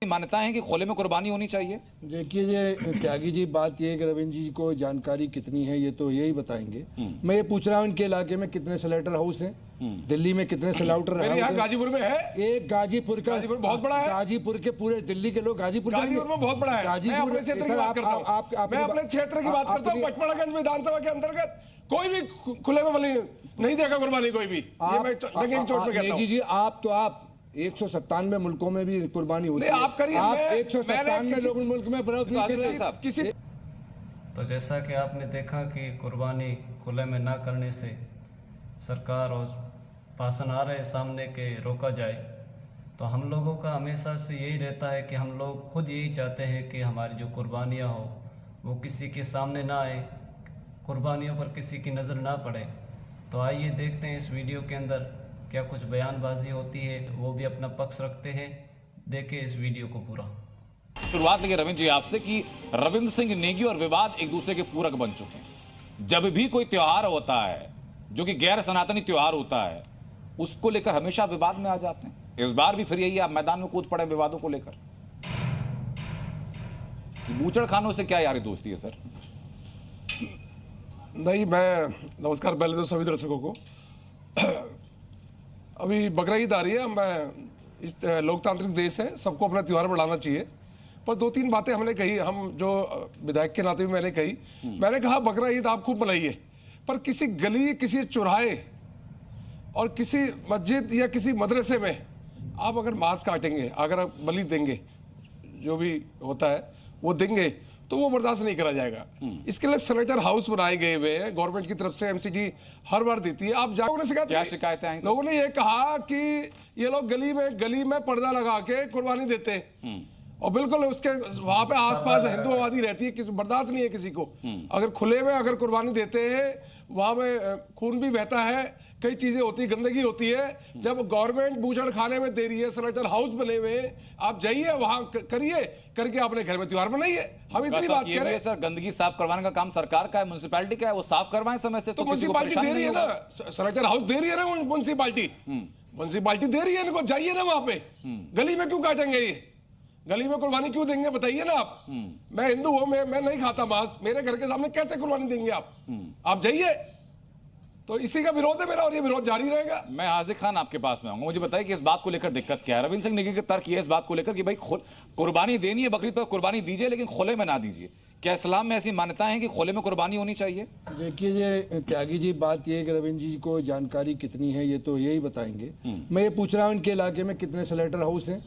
मान्यता है कि खुले में कुर्बानी होनी चाहिए? देखिए ये त्यागी जी, बात ये है कि रविंद्र जी को जानकारी कितनी है ये तो यही बताएंगे। मैं ये पूछ रहा हूँ इनके इलाके में कितने स्लेटर हाउस हैं, दिल्ली में कितने स्लाउटर हाउस हैं? गाजीपुर में है एक, गाजीपुर का बहुत बड़ा है। गाजीपुर के पूरे दिल्ली के लोग गाजीपुर में बहुत बड़ा है। गाजीपुर मैं अपने क्षेत्र की बात करता हूँ। पचमढ़ागंज विधानसभा के अंतर्गत कोई भी खुले में बलि नहीं देगा कुर्बानी कोई भी। नेगी जी, आप 197 मुल्कों में भी कुर्बानी होती है। आप करिए, आप 197 लोगों मुल्क में विरोध नहीं कर रहे किसी। तो जैसा कि आपने देखा कि कुर्बानी खुले में ना करने से सरकार और भाषण आ रहे सामने के रोका जाए, तो हम लोगों का हमेशा से यही रहता है कि हम लोग खुद यही चाहते हैं कि हमारी जो कुर्बानियाँ हो वो किसी के सामने ना आए, कुर्बानियों पर किसी की नज़र ना पड़े। तो आइए देखते हैं इस वीडियो के अंदर क्या कुछ बयानबाजी होती है, वो भी अपना पक्ष रखते हैं। देखें इस वीडियो को पूरा। शुरुआत लेंगे रविंद्र जी आपसे कि रविंद्र सिंह नेगी और विवाद एक दूसरे के पूरक बन चुके हैं। जब भी कोई त्योहार होता है जो कि गैर सनातनी त्योहार होता है, उसको लेकर हमेशा विवाद में आ जाते हैं। इस बार भी फिर यही आप मैदान में कूद पड़े विवादों को लेकर। बूचड़ खानों से क्या यारी दोस्ती है सर? नहीं, मैं नमस्कार पहले तो सभी दर्शकों को। अभी बकरा ईद आ रही है। मैं इस लोकतांत्रिक देश है, सबको अपना त्यौहार बढ़ाना चाहिए। पर 2-3 बातें हमने कही, हम जो विधायक के नाते भी मैंने कही। मैंने कहा बकरा ईद आप खूब मनाइए, पर किसी गली, किसी चौराहे और किसी मस्जिद या किसी मदरसे में आप अगर मांस काटेंगे, अगर आप बलि देंगे, जो भी होता है वो देंगे, तो वो बर्दाश्त नहीं करा जाएगा। इसके लिए स्लेटर हाउस बनाए गए हुए हैं गवर्नमेंट की तरफ से, एमसीडी हर बार देती है। आप जाओ, क्या शिकायतें आई? लोगों ने ये कहा कि ये लोग गली में पर्दा लगा के कुर्बानी देते हैं और बिल्कुल उसके वहां पे आसपास हिंदू आबादी रहती है, किसी बर्दाश्त नहीं है किसी को। अगर खुले में अगर कुर्बानी देते हैं, वहां में खून भी बहता है, कई चीजें होती है, गंदगी होती है। जब गवर्नमेंट बूचड़ खाने में दे रही है, स्लेटर हाउस बने हुए, आप जाइए वहां करिए, करके अपने घर में त्योहार बनाइए। हम इतनी बात कह रहे हैं सर, गंदगी साफ करवाने का काम सरकार का है, म्युनिसिपैलिटी का है, वो साफ करवाएं समय से। तो म्युनिसिपैलिटी दे रही है ना, स्लेटर हाउस दे रही है ना म्युनिसिपैलिटी दे रही है इनको, जाइए ना वहां पे। गली में क्यों काटेंगे ये? गली में कुर्बानी क्यों देंगे बताइए ना आप। मैं हिंदू हूं, मैं नहीं खाता मांस, मेरे घर के सामने कैसे कुर्बानी देंगे आप जाइए। तो इसी का विरोध है मेरा और ये विरोध जारी रहेगा। मैं हाजिर खान आपके पास में आऊंगा, मुझे बताइए कि इस बात को लेकर दिक्कत क्या है? रविंद्र सिंह नेगी का तर्क ये इस बात को लेकर कि भाई कुर्बानी देनी है, बकरीद पर कुर्बानी दीजिए, लेकिन खुले में ना दीजिए। क्या इस्लाम में ऐसी मान्यता है कि खुले में कुर्बानी होनी चाहिए? देखिए ये त्यागी जी, बात ये है कि रविंद्र जी को जानकारी कितनी है ये तो यही बताएंगे। मैं ये पूछ रहा हूँ इनके इलाके में कितने स्लेटर हाउस हैं,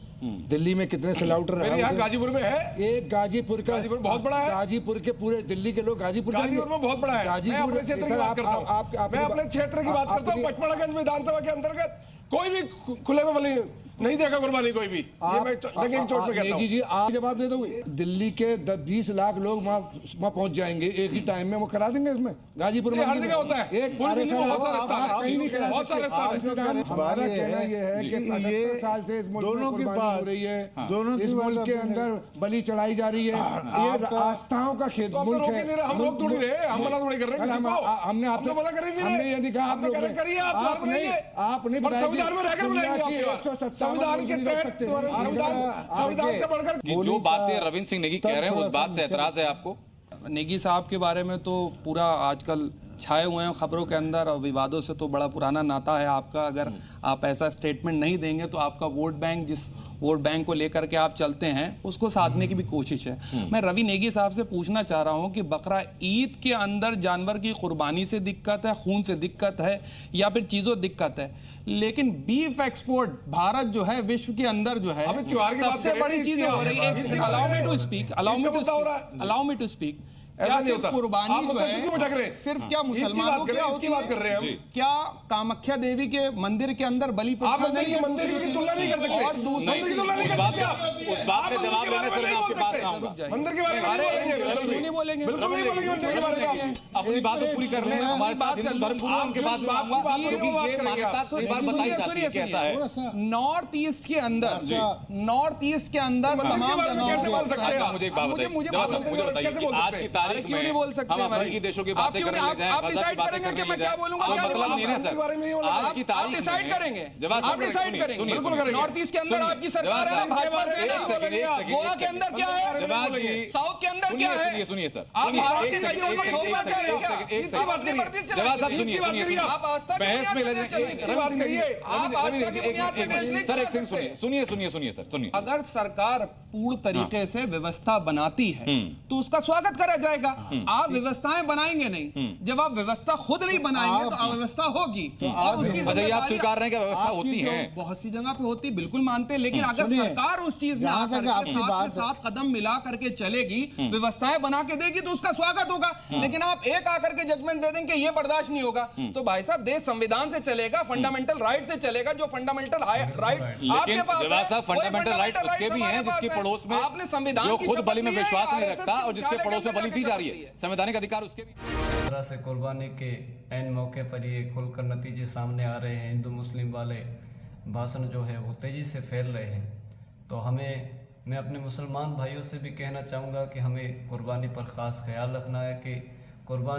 दिल्ली में कितने स्लाउटर हाउस हैं? गाजीपुर में है एक, गाजीपुर का बहुत बड़ा है। गाजीपुर के पूरे दिल्ली के लोग गाजीपुर में बहुत बड़ा है। गाजीपुर मैं अपने क्षेत्र की बात करता हूँ। पचमढ़ागंज विधानसभा के अंतर्गत कोई भी खुले में बलि नहीं देगा कुर्बानी कोई भी। नेगी जी, आप जवाब दे दो। दिल्ली के 20 लाख लोग वहाँ पहुंच जाएंगे एक ही टाइम में, वो करा देंगे उसमें। गाजीपुर में हर जगह होता है, हमारा कहना ये है कि 77 साल से इस मुल्क की बात हो रही है, इस मुल्क के अंदर बलि चढ़ाई जा रही है। ये आस्थाओं का खेत मुल्क है। हम लोग थोड़ी रहे, हम मना थोड़ी कर रहे हैं। हमने आपसे मना करेंगे, हमने ये नहीं कहा आप लोग आपने बताया संविधान के तहत संविधान से बढ़कर जो बातें रविंद्र सिंह नेगी कह रहे हैं उस बात से एतराज है आपको? नेगी साहब के बारे में तो पूरा आजकल छाए हुए हैं खबरों के अंदर और विवादों से तो बड़ा पुराना नाता है आपका। अगर आप ऐसा स्टेटमेंट नहीं देंगे तो आपका वोट बैंक, जिस वोट बैंक को लेकर के आप चलते हैं, उसको साधने की भी कोशिश है। मैं रवि नेगी साहब से पूछना चाह रहा हूं कि बकरा ईद के अंदर जानवर की कुर्बानी से दिक्कत है, खून से दिक्कत है या फिर चीज़ों दिक्कत है, लेकिन बीफ एक्सपोर्ट भारत जो है विश्व के अंदर जो है सबसे बड़ी चीज हो रही है। Allow me to speak. क्या सिर्फ कुर्बानी जो है सिर्फ क्या मुसलमानों की होती है? क्या कामाख्या देवी के मंदिर के अंदर बलि प्रथा नहीं है? मंदिर की तुलना नहीं कर सकते और दूसरी उस बात का जवाब देने से मैं आपके पास आऊंगा। होगा। जाइए। मंदिर के बारे में अरे, नहीं बोलेंगे, बिल्कुल क्यों नहीं बोलेंगे? बिल्कुल नहीं बोलेंगे मंदिर के बारे में। अपनी बात को पूरी कर लें, हमारे साथ हिंदू धर्म गुरु हैं, उनके पास में आऊंगा, क्योंकि ये मान्यता कई बार बताई जाती है कैसा है। नॉर्थ ईस्ट के अंदर, नॉर्थ ईस्ट के अंदर मंदिर के तमाम बारे में कैसे बोल सकते हैं अच्छा, आप? मुझे एक बात बताइए, मुझे जवाब साहब, बोल मुझे सकते बताइए कैसे कि बोल आज सकते की हैं? तारीख क्यों नहीं में बोल सकते हम भाई? अफ्रीकी देशों की आप बातें क्यों करने नहीं- लग जाएं, आप गजा की decide बातें करेंगे करने कि मैं लग जाएं। क्या बोलूंगा, कोई क्या मतलब नहीं नहीं है बोलूंगा। सर। बारे में नहीं बोलूंगा। आज की आप तारीख डिसाइड में करेंगे, जवाब आप साहब, डिसाइड सुनिए, करेंगे। सुनिए, बिल्कुल सुनिए। करेंगे। नॉर्थ ईस्ट के अंदर सुनिए, आपकी सरकार जवाब है, साहब, भाजपा से है एक ना? सेकंड, एक सेकंड, गोवा एक के अंदर क्या है? सेकंड। जवाब जी, साउथ के अंदर क्या है? सुनिए, सुनिए सर, आप सुनिए, भारत एक के सेकंड, करियर को एक ठोकना सेकंड, चाह रहे हैं एक क्या? सेकंड, एक आप सेकंड। अपनी मर्जी से जवाब साहब, चलाएंगे। सुनिए, सुनिए, सुनिए। आप आस्था की बहस में बुनियाद लगे- पे चलेंगे। एक बात कहिए। आप आस्था की बुनियाद पे देश नहीं सर, चला एक सेकंड सकते। सुनिए, सुनिए, सुनिए सर, सुनिए। अगर सरकार पूर्ण तरीके से व्यवस्था बनाती है तो उसका स्वागत करा जाएगा। आप व्यवस्थाएं बनाएंगे नहीं, जब आप व्यवस्था खुद नहीं बनाएंगे तो अव्यवस्था होगी। और उसकी अच्छा, ये आप जिम्मेदारी स्वीकार रहे हैं कि व्यवस्था होती है। बहुत सी जगह पे होती, बिल्कुल मानते हैं, लेकिन अगर सुनिए, सरकार उस चीज में जहाँ आकर तक के आपकी साथ में बात- साथ कदम मिला करके चलेगी, व्यवस्थाएं बना के देगी तो उसका स्वागत होगा। लेकिन आप एक आकर के जजमेंट दे देंगे ये बर्दाश्त नहीं होगा, तो भाई साहब देश संविधान से चलेगा, फंडामेंटल राइट से चलेगा। जो फंडामेंटल राइट आपके लेकिन पास जवाब है, साहब, वही फंडामेंटल राइट fundamental उसके rights भी हैं हमारे जिसके पास है। पड़ोस में आपने संविधान जो की खुद शपथ बलि में ली है, विश्वास नहीं RSS रखता और की जिसके मुख्यालय पड़ोस में के बलि अंदर दी जा शपथ रही ली है। संवैधानिक अधिकार उसके भी इस तरह से कुर्बानी के ऐन मौके पर ये खुलकर नतीजे सामने आ रहे हैं। हिंदू मुस्लिम वाले भाषण जो है वो तेज़ी से फैल रहे हैं। तो मैं अपने मुसलमान भाइयों से भी कहना चाहूँगा कि हमें कुर्बानी पर ख़ास ख्याल रखना है कि कुर्बानी